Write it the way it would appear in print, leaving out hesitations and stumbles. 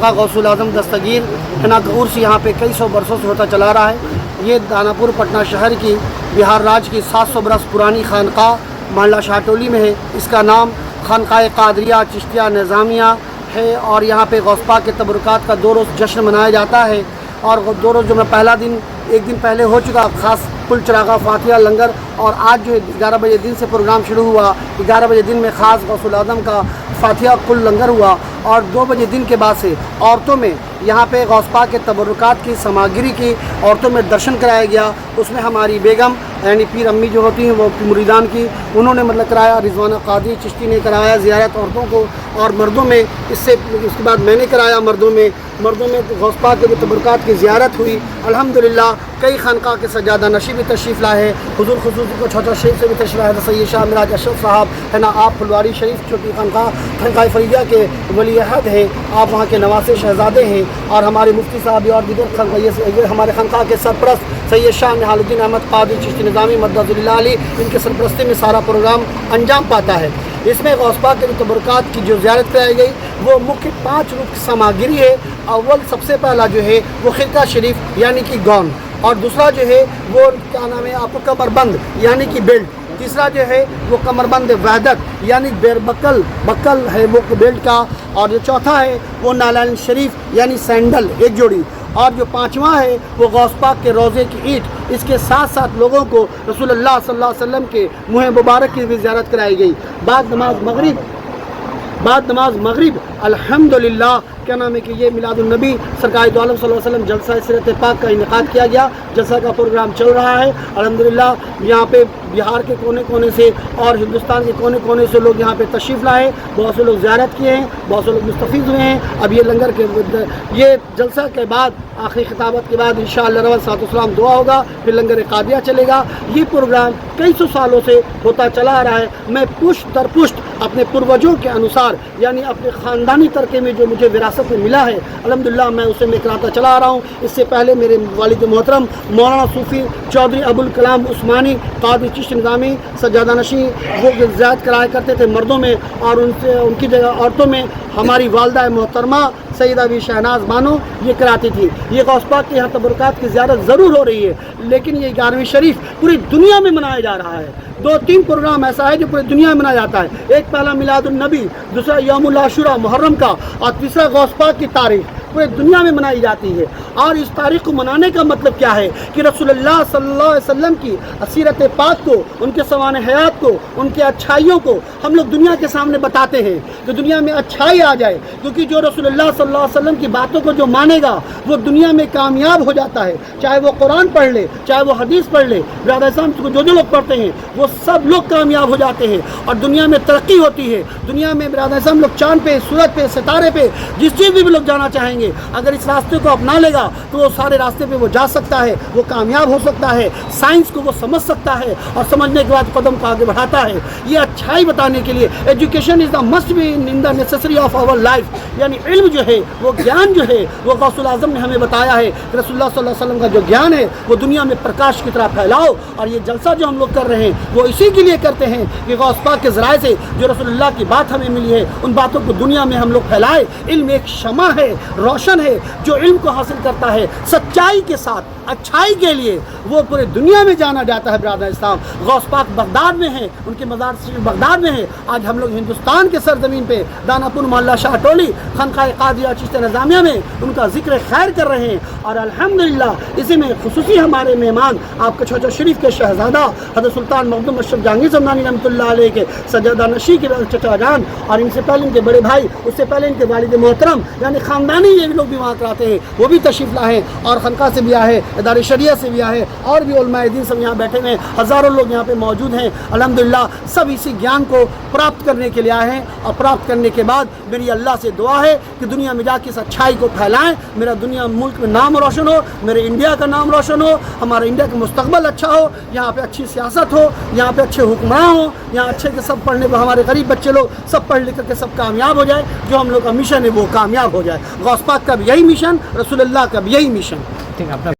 आका गौसुल आज़म दस्तगीर हिना का उर्स यहाँ पे कई सौ बरसों से होता चला रहा है। ये दानापुर पटना शहर की बिहार राज्य की 700 बरस पुरानी खानकाह महल्ला शाहटोली में है। इसका नाम खानकाह कादरिया चिश्तिया निज़ामिया है और यहाँ पे गौस पाक के तबरुकात का 2 रोज़ जश्न मनाया जाता है। और 2 रोज़ जो मैं पहला दिन एक दिन पहले हो चुका, ख़ास कुल चरागा फातिहा लंगर, और आज जो है 11 बजे दिन से प्रोग्राम शुरू हुआ। 11 बजे दिन में ख़ास गौसुल आज़म का फातिहा कुल लंगर हुआ और 2 बजे दिन के बाद से औरतों में यहाँ पे गौस पाक के तबरुकात की सामग्री की औरतों में दर्शन कराया गया। उसमें हमारी बेगम यानी पीर अम्मी जो होती हैं वो मुरीदान की, उन्होंने मतलब कराया। रिजवाना कादरी चिश्ती ने कराया ज़ियारत औरतों को, और मर्दों में इसके बाद मैंने कराया। मर्दों में गौस पाक के तबरुकात की ज़ियारत हुई। अल्हम्दुलिल्लाह कई खानका के सज्जादा नशी भी तशरीफ़ लाए हैं। हुज़ूर खुसूसी को छोटा शरीफ से भी तशरीफ़ लाए थे। सैयद शाह मिराज अशरफ साहब है ना, आप फुलवारी शरीफ छोटी खानकाह फरीदिया के वली अहद हैं, आप वहाँ के नवासे शहज़ादे हैं। और हमारे मुफ्ती साहब और दीगर हमारे खानकाह के सरपरस्त सैयद शाह निहालुद्दीन अहमद कादरी चिश्ती निज़ामी मद्दज़ुल्लाह अली, इनके सरपरस्ती में सारा प्रोग्राम अंजाम पाता है। इसमें गौस पाक के तबरुकात की जो ज़ियारत कराई गई वो मुख्य 5 रूप की सामग्री है। अव्वल सबसे पहला जो है वो खिरका शरीफ यानी कि गौन, और दूसरा जो है वो क्या नाम है आपको कमरबंद यानी कि बेल्ट। तीसरा जो है वो कमरबंद वहदत यानी बक्कल है वो बेल्ट का, और जो चौथा है वो नालाइन शरीफ यानी सैंडल 1 जोड़ी, और जो 5वां है वो गौस पाक के रोज़े की ईंट। इसके साथ साथ लोगों को रसूलुल्लाह सल्लल्लाहु अलैहि वसल्लम के मुँह मुबारक की भी ज़ियारत कराई गई। बाद नमाज मगरिब अल्हम्दुलिल्लाह क्या नाम है कि ये मिलादुन्नबी सरकार दो आलम सल्लल्लाहु अलैहि वसल्लम जलसा सीरत पाक का इनेकाद किया गया। जलसा का प्रोग्राम चल रहा है अल्हम्दुलिल्लाह। यहाँ पे बिहार के कोने कोने से और हिंदुस्तान के कोने कोने से लोग यहाँ पे तशरीफ़ लाए। बहुत से लोग ज़ियारत किए हैं, बहुत से लोग मुस्तफ़ीज़ हुए हैं। अब ये लंगर के ये जलसा के बाद आखिरी खिताबत के बाद इंशाअल्लाह सातुसलाम दुआ होगा, फिर लंगर कादिया चलेगा। ये प्रोग्राम कई सौ सालों से होता चला आ रहा है। मैं पुश्त दर पुश्त अपने पूर्वजों के अनुसार यानी अपने ख़ानदानी तरके में जो मुझे विरासत में मिला है अल्हम्दुलिल्लाह मैं उसे मैं कराता चला आ रहा हूँ। इससे पहले मेरे वालिद मोहतरम मौलाना सूफ़ी चौधरी अबुल कलाम उस्मानी कादरी चिश्ती निज़ामी सज्जादा नशी वो ज़ियारत कराया करते थे मर्दों में, और उनकी जगह औरतों में हमारी वालदा मोहतरमा सैयदा भी शहनाज बानो ये कराती थी। ये गौस पाक के यहाँ तबरुकात की ज़ियारत ज़रूर हो रही है, लेकिन ये 11वीं शरीफ पूरी दुनिया में मनाया जा रहा है। 2-3 प्रोग्राम ऐसा है जो पूरी दुनिया में मनाया जाता है। एक पहला मिलादुन्नबी, दूसरा यौमुल आशुरा मुहर्रम का, और तीसरा गौस पाक की तारीख पूरी दुनिया में मनाई जाती है। और इस तारीख को मनाने का मतलब क्या है कि रसूलुल्लाह सल्लल्लाहु अलैहि वसल्लम की सीरत पाक को, उनके सवाने हयात को, उनके अच्छाइयों को हम लोग दुनिया के सामने बताते हैं कि दुनिया में अच्छाई आ जाए। क्योंकि जो रसूलुल्लाह सल्लल्लाहु अलैहि वसल्लम की बातों को जो मानेगा वो दुनिया में कामयाब हो जाता है। चाहे वो कुरान पढ़ ले, चाहे वो हदीस पढ़ ले, जो लोग पढ़ते हैं वो सब लोग कामयाब हो जाते हैं और दुनिया में तरक्की होती है। दुनिया में हम लोग चांद पे, सूरज पे, सितारे पे, जिस चीज़ में भी लोग जाना चाहेंगे, अगर इस रास्ते को अपना लेगा तो वो सारे रास्ते पे वो जा सकता है, वो कामयाब हो सकता है, साइंस को वो समझ सकता है, और समझने के बाद कदम को आगे बढ़ाता है। ये अच्छाई बताने के लिए education is the must be in the necessary of our life, यानी इल्म जो है वो ज्ञान जो है वो गौसुल आज़म ने हमें बताया है कि रसूलुल्लाह सल्लल्लाहु अलैहि वसल्लम का जो ज्ञान है वो दुनिया में प्रकाश की तरह फैलाओ। और ये जलसा जो हम लोग कर रहे हैं वो इसी के लिए करते हैं कि गौस पाक के ज़राए से जो रसूलुल्लाह की बात हमें मिली है उन बातों को दुनिया में हम लोग फैलाए। इल्म एक शमा है, रोशन है, जो इल्म को हासिल करता है सच्चाई के साथ अच्छाई के लिए वो पूरे दुनिया में जाना जाता है। ब्रादर इस्लाम गौस पाक बगदाद में है, उनके मज़ार शरीफ बगदाद में है। आज हम लोग हिंदुस्तान के सरजमीन पे दानापुर महल्ला शाहटोली खानकाह कादिया चिश्ती निज़ामिया में उनका जिक्र खैर कर रहे हैं। और अल्हम्दुलिल्लाह इसी में खुसूसी हमारे मेहमान आपके छोटा शरीफ के शहज़ादा हज़रत सुल्तान मखदूम अशरफ जहांगीर समदानी रहमतुल्लाह अलैह के सज्जादा नशी के चचा जान, और इनसे पहले इनके बड़े भाई, उससे पहले इनके वालिद मोहतरम यानी ख़ानदानी ये लोग भी वहाँ कराते हैं, वो भी तशरीफ़ लाए हैं। और खनका से भी आए, इदारे शरिया से भी आए, और भी उलमाए दीन सब यहाँ बैठे हैं। हज़ारों लोग यहाँ पे मौजूद हैं। अल्हम्दुलिल्लाह सब इसी ज्ञान को प्राप्त करने के लिए आए हैं, और प्राप्त करने के बाद मेरी अल्लाह से दुआ है कि दुनिया में जाके इस अच्छाई को फैलाएं। मेरा दुनिया मुल्क में नाम रोशन हो, मेरे इंडिया का नाम रोशन हो, हमारे इंडिया का मुस्तकबल अच्छा हो, यहाँ पे अच्छी सियासत हो, यहाँ पे अच्छे हुक्मरान हो, यहाँ अच्छे के सब पढ़ने को हमारे गरीब बच्चे लोग सब पढ़ लिख करके सब कामयाब हो जाए। जो हम लोग का मिशन है वो कामयाब हो जाए। गौस पाक का भी यही मिशन, रसूलुल्लाह का भी यही मिशन। ठीक है।